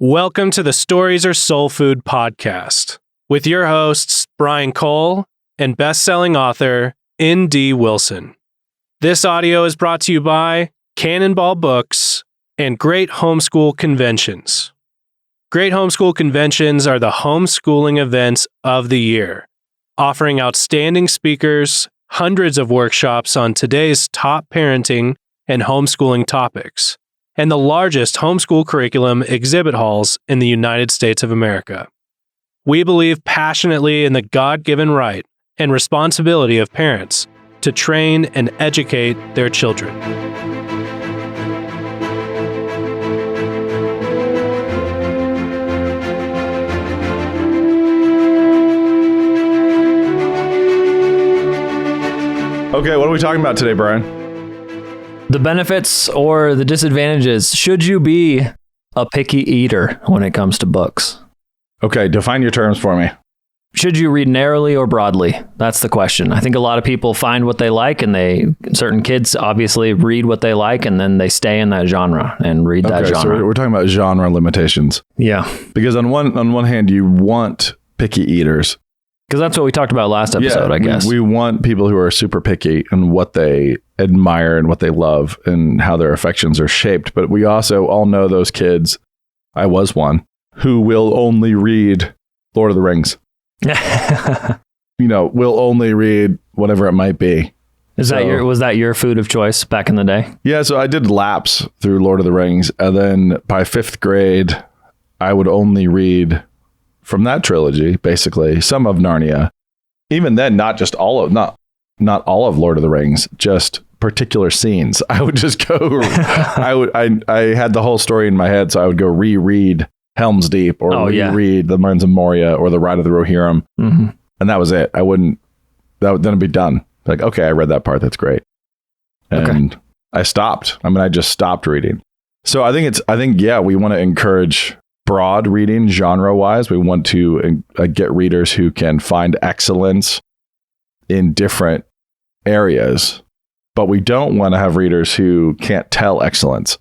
Welcome to the Stories Are Soul Food podcast with your hosts, Brian Cole and best-selling author, N.D. Wilson. This audio is brought to you by Cannonball Books and Great Homeschool Conventions. Great Homeschool Conventions are the homeschooling events of the year, offering outstanding speakers, hundreds of workshops on today's top parenting and homeschooling topics, and the largest homeschool curriculum exhibit halls in the United States of America. We believe passionately in the God-given right and responsibility of parents to train and educate their children. Okay, what are we talking about today, Brian? The benefits or the disadvantages. Should you be a picky eater when it comes to books? Okay, define your terms for me. Should you read narrowly or broadly? That's the question. I think a lot of people find what they like, and certain kids obviously read what they like, and then they stay in that genre and read that genre. So we're talking about genre limitations. Yeah. Because on one hand, you want picky eaters. Because that's what we talked about last episode, I guess. We want people who are super picky and what they admire and what they love and how their affections are shaped. But we also all know those kids, I was one, who will only read Lord of the Rings. Will only read whatever it might be. Was that your food of choice back in the day? Yeah, so I did laps through Lord of the Rings. And then by fifth grade, I would only read from that trilogy, basically, some of Narnia. Even then, not all of Lord of the Rings, just particular scenes. I would just go, I had the whole story in my head, so I would go reread Helm's Deep or reread The Mines of Moria or The Ride of the Rohirrim. Mm-hmm. And that was it. Then it'd be done. Like, okay, I read that part. That's great. And I stopped. I just stopped reading. So I think we want to encourage broad reading genre wise. We want to get readers who can find excellence in different areas, but we don't want to have readers who can't tell excellence.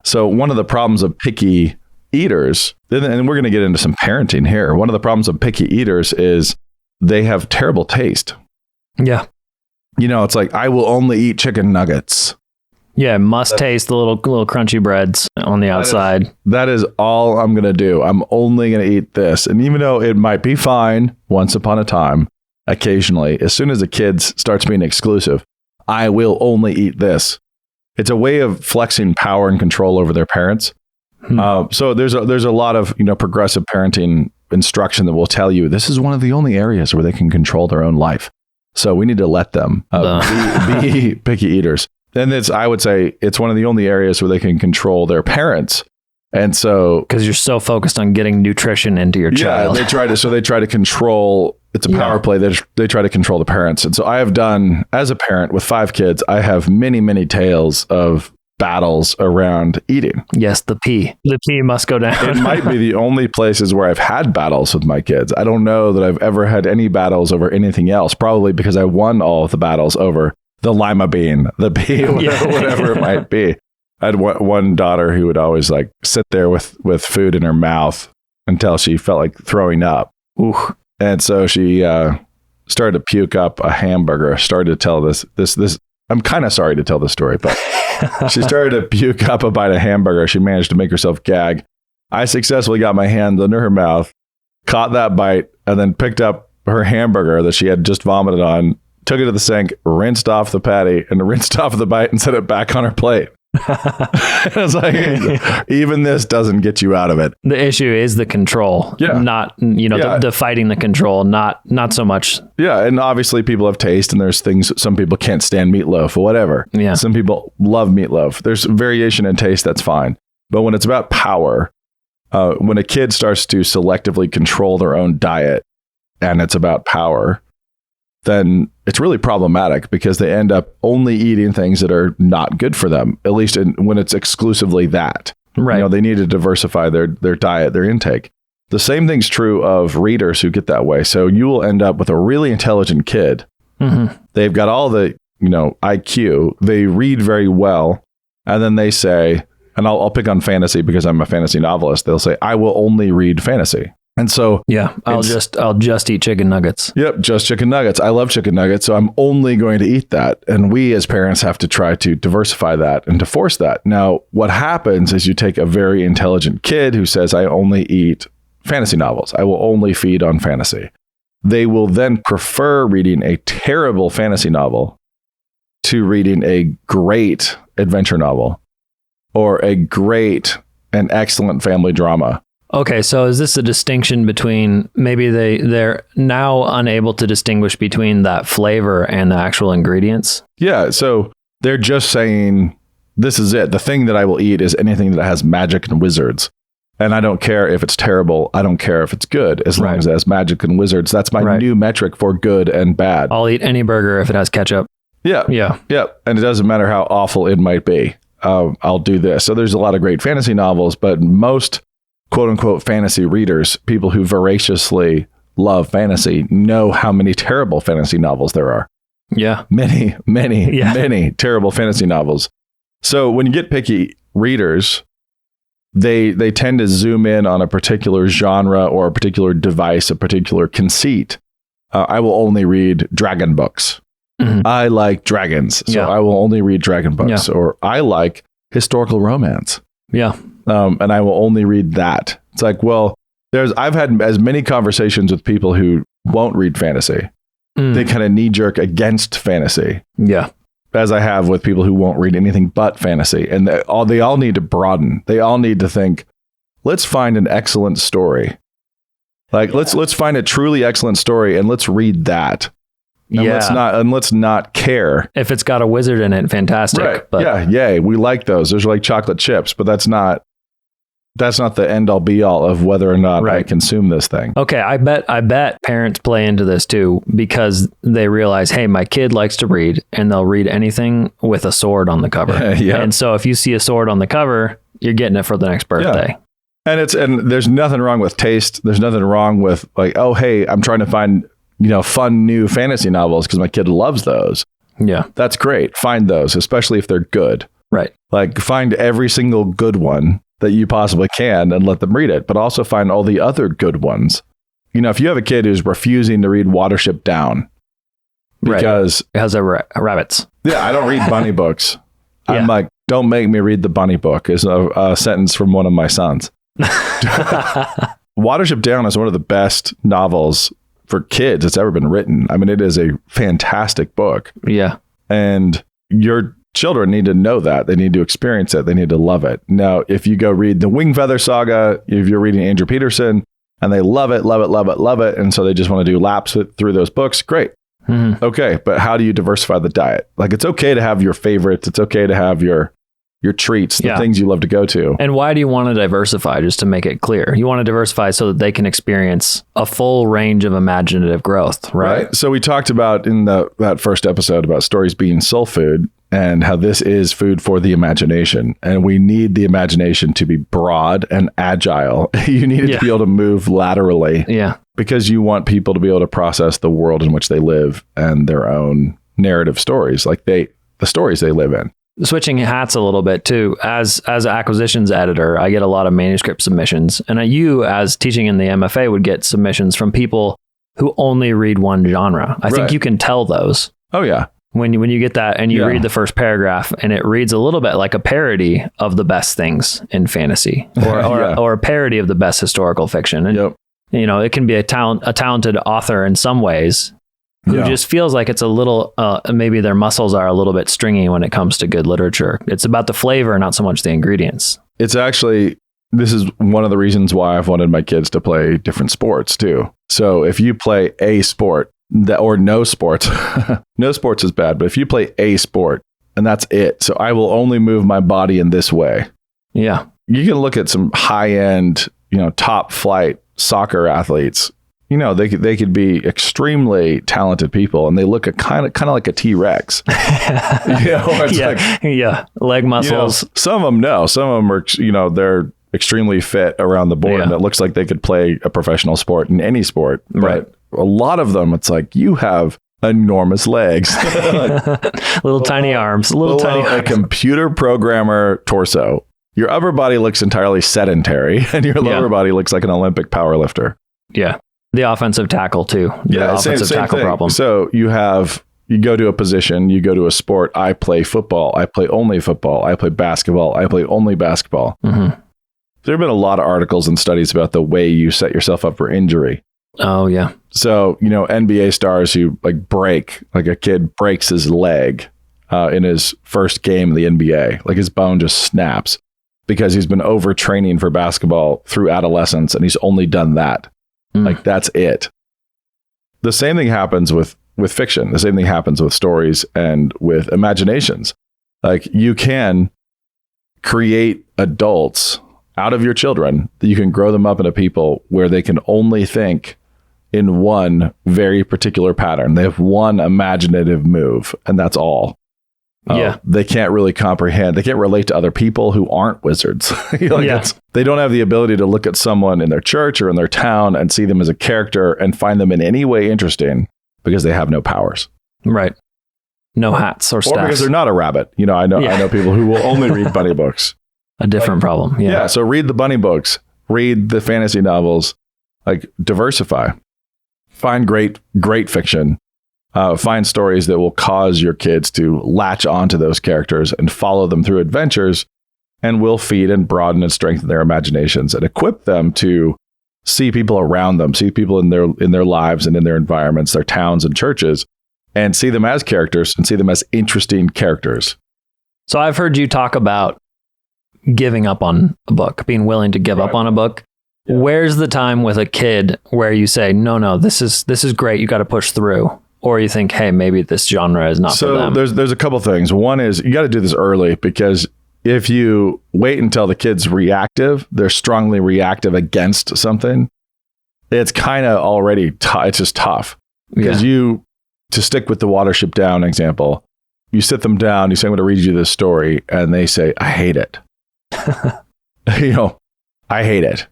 So one of the problems of picky eaters, and we're going to get into some parenting here. One of the problems of picky eaters is they have terrible taste. Yeah. It's like, I will only eat chicken nuggets. Yeah, taste the little crunchy breads on the outside. That is all I'm going to do. I'm only going to eat this. And even though it might be fine once upon a time, occasionally, as soon as a kid starts being exclusive, I will only eat this. It's a way of flexing power and control over their parents. So there's a lot of progressive parenting instruction that will tell you this is one of the only areas where they can control their own life. So we need to let them be picky eaters. And I would say it's one of the only areas where they can control their parents. And so, because you're so focused on getting nutrition into your child. Yeah, they try to control, it's a power play. They try to control the parents. And so I have done, as a parent with 5 kids, I have many, many tales of battles around eating. Yes, the pee must go down. It might be the only places where I've had battles with my kids. I don't know that I've ever had any battles over anything else, probably because I won all of the battles over the lima bean, the pea, whatever it might be. I had one daughter who would always sit there with food in her mouth until she felt like throwing up. Ooh. And so she started to puke up a hamburger. Started to tell this. I'm kind of sorry to tell this story, but she started to puke up a bite of hamburger. She managed to make herself gag. I successfully got my hand under her mouth, caught that bite, and then picked up her hamburger that she had just vomited on, took it to the sink, rinsed off the patty, and rinsed off the bite and set it back on her plate. I was like, even this doesn't get you out of it. The issue is the control, not the fighting the control, not so much. Yeah, and obviously people have taste, and there's things. Some people can't stand meatloaf or whatever. Yeah, some people love meatloaf. There's variation in taste. That's fine. But when it's about power, when a kid starts to selectively control their own diet, and it's about power, then it's really problematic because they end up only eating things that are not good for them, at least when it's exclusively that. Right. They need to diversify their diet, their intake. The same thing's true of readers who get that way. So you will end up with a really intelligent kid. Mm-hmm. They've got all the, IQ. They read very well. And then they say, and I'll pick on fantasy because I'm a fantasy novelist. They'll say, I will only read fantasy. And so I'll just eat chicken nuggets. Yep, just chicken nuggets. I love chicken nuggets, so I'm only going to eat that. And we as parents have to try to diversify that and to force that. Now, what happens is you take a very intelligent kid who says, I only eat fantasy novels. I will only feed on fantasy. They will then prefer reading a terrible fantasy novel to reading a great adventure novel or a great and excellent family drama. Okay, so is this a distinction between maybe they're now unable to distinguish between that flavor and the actual ingredients? Yeah, so they're just saying, this is it. The thing that I will eat is anything that has magic and wizards. And I don't care if it's terrible. I don't care if it's good, as long as it has magic and wizards. That's my new metric for good and bad. I'll eat any burger if it has ketchup. Yeah. And it doesn't matter how awful it might be. I'll do this. So there's a lot of great fantasy novels, but most quote unquote fantasy readers, people who voraciously love fantasy, know how many terrible fantasy novels there are. Yeah. Many terrible fantasy novels. So when you get picky readers, they tend to zoom in on a particular genre or a particular device, a particular conceit. I will only read dragon books. Mm-hmm. I like dragons, so I will only read dragon books. Yeah. Or I like historical romance. Yeah. And I will only read that. It's like, well, I've had as many conversations with people who won't read fantasy. They kind of knee jerk against fantasy. Yeah. As I have with people who won't read anything but fantasy. And they all need to broaden. They all need to think, let's find an excellent story. Like, let's find a truly excellent story and let's read that. And let's not care. If it's got a wizard in it, fantastic. Right. But yay. We like those. Those are like chocolate chips, but that's not the end all be all of whether or not I consume this thing. Okay. I bet parents play into this too, because they realize, hey, my kid likes to read and they'll read anything with a sword on the cover. And so if you see a sword on the cover, you're getting it for the next birthday. And there's nothing wrong with taste. There's nothing wrong with like, oh, hey, I'm trying to find, fun new fantasy novels because my kid loves those. Yeah. That's great. Find those, especially if they're good. Right. Like find every single good one that you possibly can and let them read it, but also find all the other good ones. If you have a kid who's refusing to read Watership Down because it has rabbits. Yeah. I don't read bunny books. I'm like, don't make me read the bunny book is a sentence from one of my sons. Watership Down is one of the best novels for kids that's ever been written. I mean, it is a fantastic book. Yeah. And your children need to know that. They need to experience it. They need to love it. Now, if you go read the Wingfeather Saga, if you're reading Andrew Peterson and they love it, and so they just want to do laps through those books, great. Mm-hmm. Okay, but how do you diversify the diet? Like, it's okay to have your favorites. It's okay to have your treats, the things you love to go to. And why do you want to diversify? Just to make it clear, you want to diversify so that they can experience a full range of imaginative growth, right? So we talked about in that first episode about stories being soul food and how this is food for the imagination. And we need the imagination to be broad and agile. You need it to be able to move laterally. Yeah. Because you want people to be able to process the world in which they live and their own narrative stories, like the stories they live in. Switching hats a little bit too, as an acquisitions editor, I get a lot of manuscript submissions, and you, as teaching in the MFA, would get submissions from people who only read one genre. I think you can tell those. Oh yeah. When you get that and you read the first paragraph and it reads a little bit like a parody of the best things in fantasy or a parody of the best historical fiction. And it can be a talented author in some ways, who just feels like it's a little, maybe their muscles are a little bit stringy when it comes to good literature. It's about the flavor, not so much the ingredients. It's actually, this is one of the reasons why I've wanted my kids to play different sports too. So if you play a sport or no sports, no sports is bad, but if you play a sport and that's it. So I will only move my body in this way. Yeah. You can look at some high end, top flight soccer athletes. They could be extremely talented people, and they look kind of like a T-Rex. Leg muscles. Some of them, no. Some of them are, they're extremely fit around the board, and it looks like they could play a professional sport in any sport. But a lot of them, it's like you have enormous legs, little tiny arms, a computer programmer torso. your upper body looks entirely sedentary and your lower body looks like an Olympic powerlifter. Yeah. The offensive tackle too. Yeah. Same tackle problem. So you go to a position, you go to a sport. I play football. I play only football. I play basketball. I play only basketball. Mm-hmm. There have been a lot of articles and studies about the way you set yourself up for injury. Oh, yeah. So, NBA stars who a kid breaks his leg in his first game of the NBA, like his bone just snaps because he's been overtraining for basketball through adolescence and he's only done that. Like that's it. The same thing happens with fiction. The same thing happens with stories and with imaginations. Like you can create adults out of your children that you can grow them up into people where they can only think in one very particular pattern. They have one imaginative move and that's all. They can't really comprehend. They can't relate to other people who aren't wizards. They don't have the ability to look at someone in their church or in their town and see them as a character and find them in any way interesting because they have no powers. Right. No hats or staffs. Or because they're not a rabbit. I know people who will only read bunny books. A different problem. Yeah. So read the bunny books, read the fantasy novels, diversify, find great fiction, find stories that will cause your kids to latch onto those characters and follow them through adventures and will feed and broaden and strengthen their imaginations and equip them to see people around them, see people in their lives and in their environments, their towns and churches, and see them as characters and see them as interesting characters. So I've heard you talk about giving up on a book, being willing to give up on a book. Yeah. Where's the time with a kid where you say, no, this is great, you got to push through? Or you think, hey, maybe this genre is not for them? So there's a couple things. One is you got to do this early because if you wait until the kid's reactive, they're strongly reactive against something, it's kind of already it's just tough. Because to stick with the Watership Down example, you sit them down, you say, I'm going to read you this story, and they say, I hate it. I hate it.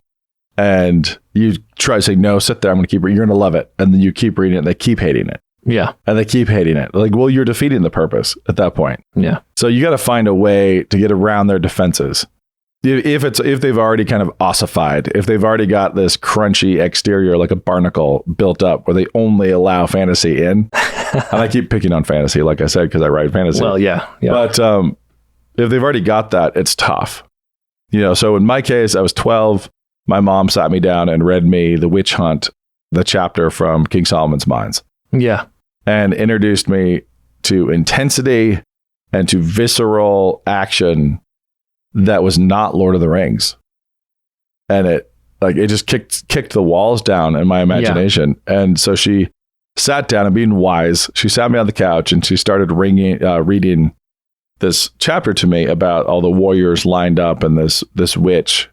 And you try to say, no, sit there, I'm going to keep reading. You're going to love it. And then you keep reading it, and they keep hating it. Yeah. And they keep hating it. Well, you're defeating the purpose at that point. Yeah. So you got to find a way to get around their defenses. If they've already kind of ossified, if they've already got this crunchy exterior like a barnacle built up where they only allow fantasy in, and I keep picking on fantasy, like I said, because I write fantasy. Well, yeah. But if they've already got that, it's tough. So in my case, I was 12. My mom sat me down and read me The Witch Hunt, the chapter from King Solomon's Mines. Yeah. And introduced me to intensity and to visceral action that was not Lord of the Rings. And it just kicked the walls down in my imagination. Yeah. And so she sat down and being wise, she sat me on the couch and she started reading this chapter to me about all the warriors lined up and this witch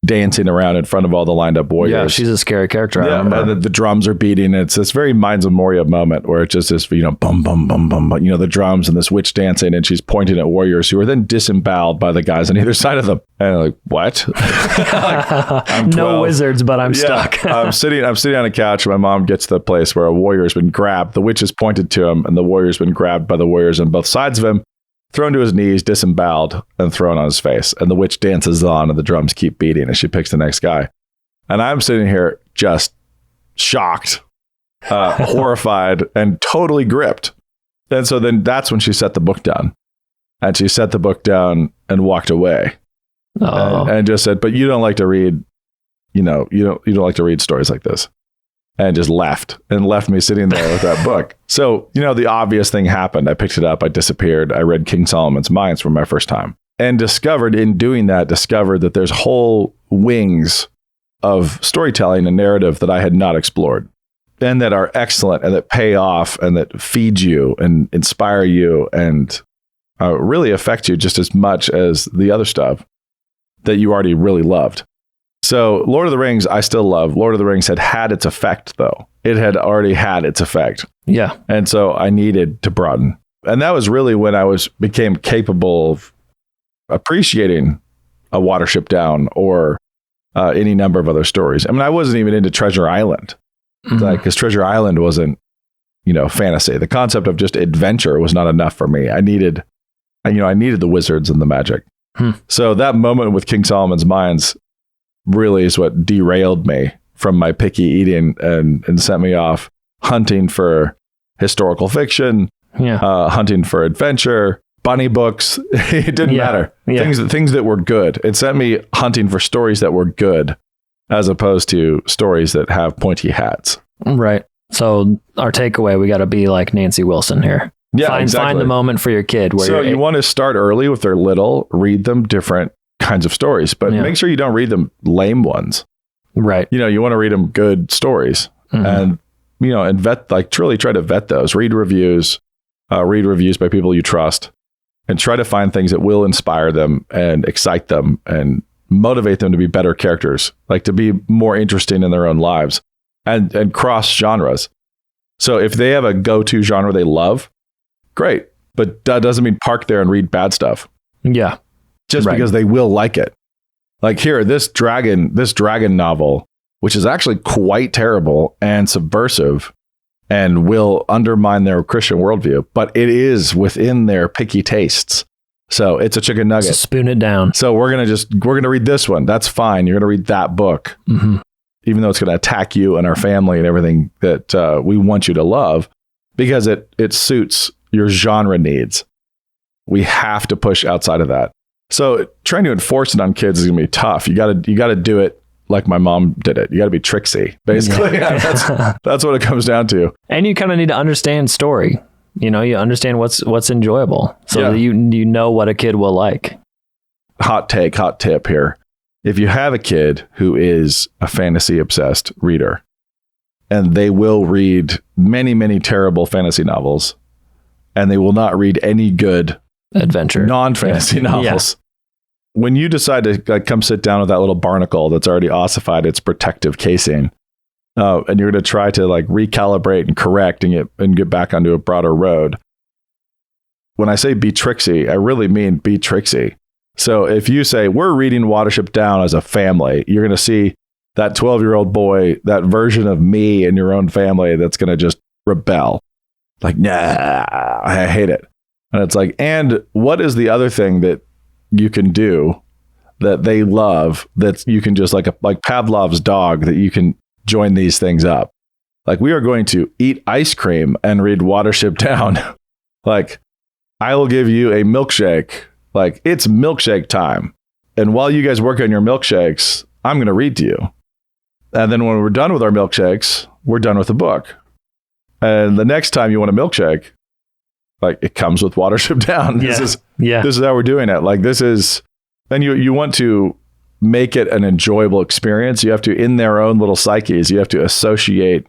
dancing around in front of all the lined up warriors. Yeah, she's a scary character. Yeah, and the drums are beating. It's this very Minds of Moria moment where it's just this, bum, bum, bum, bum, the drums and this witch dancing, and she's pointing at warriors who are then disemboweled by the guys on either side of them. And I'm like, what? I'm 12. No wizards, but I'm stuck. I'm sitting on a couch. My mom gets to the place where a warrior's been grabbed. The witch has pointed to him, and the warrior's been grabbed by the warriors on both sides of him, thrown to his knees, disemboweled, and thrown on his face. And the witch dances on and the drums keep beating as she picks the next guy. And I'm sitting here just shocked, horrified, and totally gripped. And so then that's when she set the book down. And she set the book down and walked away. And just said, but you don't like to read, you don't like to read stories like this. And just left me sitting there with that book. So, the obvious thing happened. I picked it up. I disappeared. I read King Solomon's Mines for my first time and discovered that there's whole wings of storytelling and narrative that I had not explored and that are excellent and that pay off and that feed you and inspire you and really affect you just as much as the other stuff that you already really loved. So Lord of the Rings, I still love. Lord of the Rings had its effect, though. It had already had its effect. Yeah. And so I needed to broaden. And that was really when I became capable of appreciating a Watership Down or any number of other stories. I mean, I wasn't even into Treasure Island. Because Treasure Island wasn't, fantasy. The concept of just adventure was not enough for me. I needed the wizards and the magic. So that moment with King Solomon's Mines really is what derailed me from my picky eating and sent me off hunting for historical fiction, hunting for adventure, bunny books. It didn't matter. Yeah. Things that were good. It sent me hunting for stories that were good, as opposed to stories that have pointy hats. Right. So our takeaway, we got to be like Nancy Wilson here. Yeah, exactly. Find the moment for your kid. So you want to start early with their little, read them different kinds of stories, but make sure you don't read them lame ones. Right. You want to read them good stories and vet, like truly try to vet those. Read reviews by people you trust, and try to find things that will inspire them and excite them and motivate them to be better characters, like to be more interesting in their own lives and cross genres. So if they have a go-to genre they love, great. But that doesn't mean park there and read bad stuff. Yeah. Just because they will like it. Like here, this dragon novel, which is actually quite terrible and subversive and will undermine their Christian worldview, but it is within their picky tastes. So it's a chicken nugget. So spoon it down. So we're going to read this one. That's fine. You're going to read that book, even though it's going to attack you and our family and everything that we want you to love, because it suits your genre needs. We have to push outside of that. So trying to enforce it on kids is going to be tough. You got to do it like my mom did it. You got to be tricksy, basically. Yeah. That's what it comes down to. And you kind of need to understand story. You understand what's enjoyable, so that you know what a kid will like. Hot tip here. If you have a kid who is a fantasy obsessed reader, and they will read many, many terrible fantasy novels, and they will not read any good adventure non-fantasy novels. When you decide to come sit down with that little barnacle that's already ossified its protective casing, and you're going to try to recalibrate and correct and get back onto a broader road. When I say be tricksy, I really mean be tricksy. So if you say we're reading Watership Down as a family, you're going to see that 12-year-old boy, that version of me in your own family that's going to just rebel. Like, nah, I hate it. And it's like, and what is the other thing that you can do that they love that you can just like Pavlov's dog, that you can join these things up? Like, we are going to eat ice cream and read Watership Down. Like, I will give you a milkshake. Like, it's milkshake time. And while you guys work on your milkshakes, I'm going to read to you. And then when we're done with our milkshakes, we're done with the book. And the next time you want a milkshake, it comes with Watership Down. This is how we're doing it. And you want to make it an enjoyable experience. You have to, in their own little psyches, you have to associate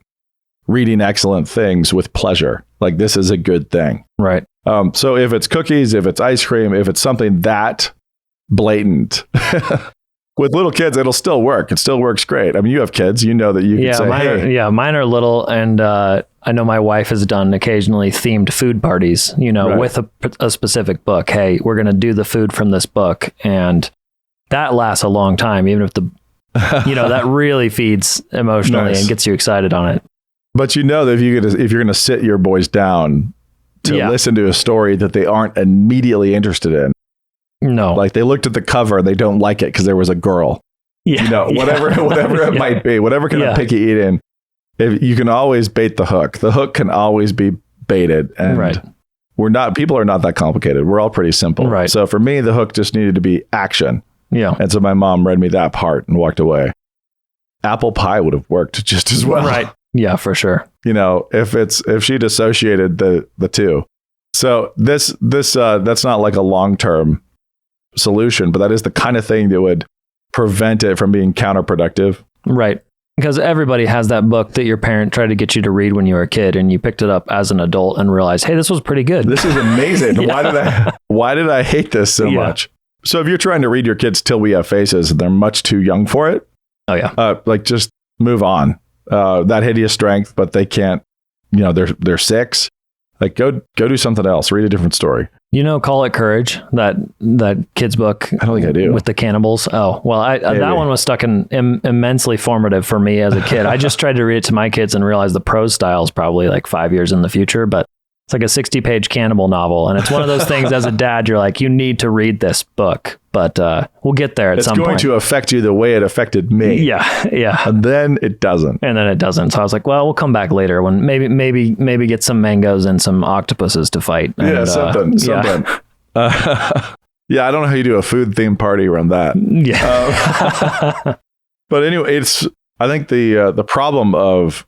reading excellent things with pleasure. Like, this is a good thing. Right. So if it's cookies, if it's ice cream, if it's something that blatant, with little kids, it'll still work. It still works great. I mean, you have kids, you know that you can say, mine are little. And I know my wife has done occasionally themed food parties, with a specific book. Hey, we're going to do the food from this book. And that lasts a long time, even if that really feeds emotionally and gets you excited on it. But that if you're going to sit your boys down to listen to a story that they aren't immediately interested in. No. Like, they looked at the cover and they don't like it because there was a girl. Yeah. Whatever it might be, whatever kind of picky eating, if you can always bait the hook. The hook can always be baited. And people are not that complicated. We're all pretty simple. Right. So for me, the hook just needed to be action. Yeah. And so my mom read me that part and walked away. Apple pie would have worked just as well. Right. Yeah, for sure. If she'd associated the two. So this that's not like a long-term solution, but that is the kind of thing that would prevent it from being counterproductive. Right. Because everybody has that book that your parent tried to get you to read when you were a kid, and you picked it up as an adult and realized, hey, this was pretty good. This is amazing. Why did I hate this so much? So if you're trying to read your kids Till We Have Faces and they're much too young for it, just move on. That hideous strength, but they can't, they're 6. Like, go do something else. Read a different story. Call It Courage, that kid's book. I don't think I do. With the cannibals. Oh, well, that one was stuck in immensely formative for me as a kid. I just tried to read it to my kids and realized the prose style is probably like 5 years in the future, but It's like a 60-page cannibal novel. And it's one of those things as a dad, you're like, you need to read this book. But we'll get there at some point. It's going to affect you the way it affected me. Yeah. And then it doesn't. So I was like, well, we'll come back later when maybe get some mangoes and some octopuses to fight. And, something. Yeah, I don't know how you do a food themed party around that. Yeah. But anyway, I think the problem of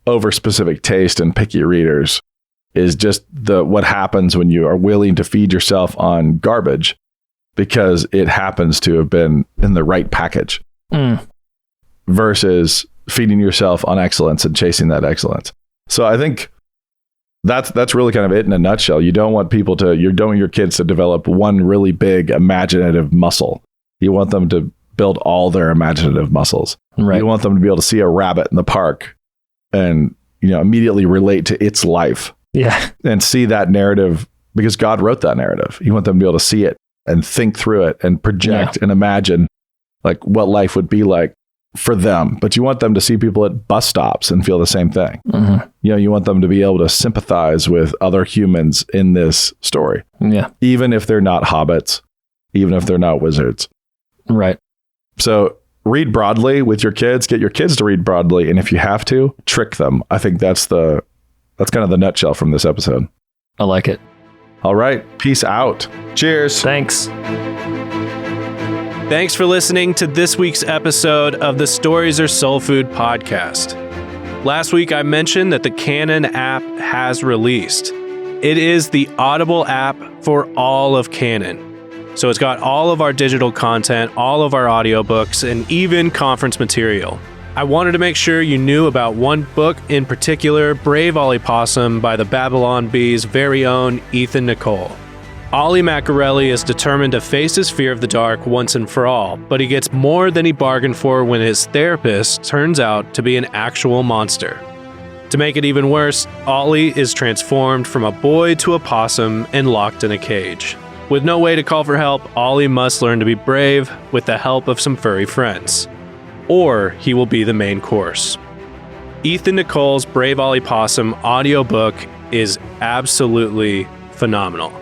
over specific taste and picky readers is just what happens when you are willing to feed yourself on garbage because it happens to have been in the right package versus feeding yourself on excellence and chasing that excellence. So I think that's really kind of it in a nutshell. You don't want your kids to develop one really big imaginative muscle. You want them to build all their imaginative muscles. Right. You want them to be able to see a rabbit in the park and, immediately relate to its life. Yeah. And see that narrative because God wrote that narrative. You want them to be able to see it and think through it and project and imagine like what life would be like for them. But you want them to see people at bus stops and feel the same thing. Mm-hmm. You want them to be able to sympathize with other humans in this story. Yeah. Even if they're not hobbits, even if they're not wizards. Right. So read broadly with your kids, get your kids to read broadly. And if you have to, trick them. I think that's kind of the nutshell from this episode. I like it. All right. Peace out. Cheers. Thanks. Thanks for listening to this week's episode of the Stories Are Soul Food podcast. Last week, I mentioned that the Canon app has released. It is the Audible app for all of Canon. So it's got all of our digital content, all of our audiobooks, and even conference material. I wanted to make sure you knew about one book in particular, Brave Ollie Possum by the Babylon Bee's very own Ethan Nicolle. Ollie Maccarelli is determined to face his fear of the dark once and for all, but he gets more than he bargained for when his therapist turns out to be an actual monster. To make it even worse, Ollie is transformed from a boy to a possum and locked in a cage. With no way to call for help, Ollie must learn to be brave with the help of some furry friends. Or he will be the main course. Ethan Nicolle's Brave Ollie Possum audiobook is absolutely phenomenal.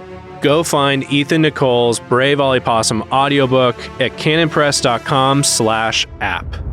Go find Ethan Nicolle's Brave Ollie Possum audiobook at canonpress.com/app.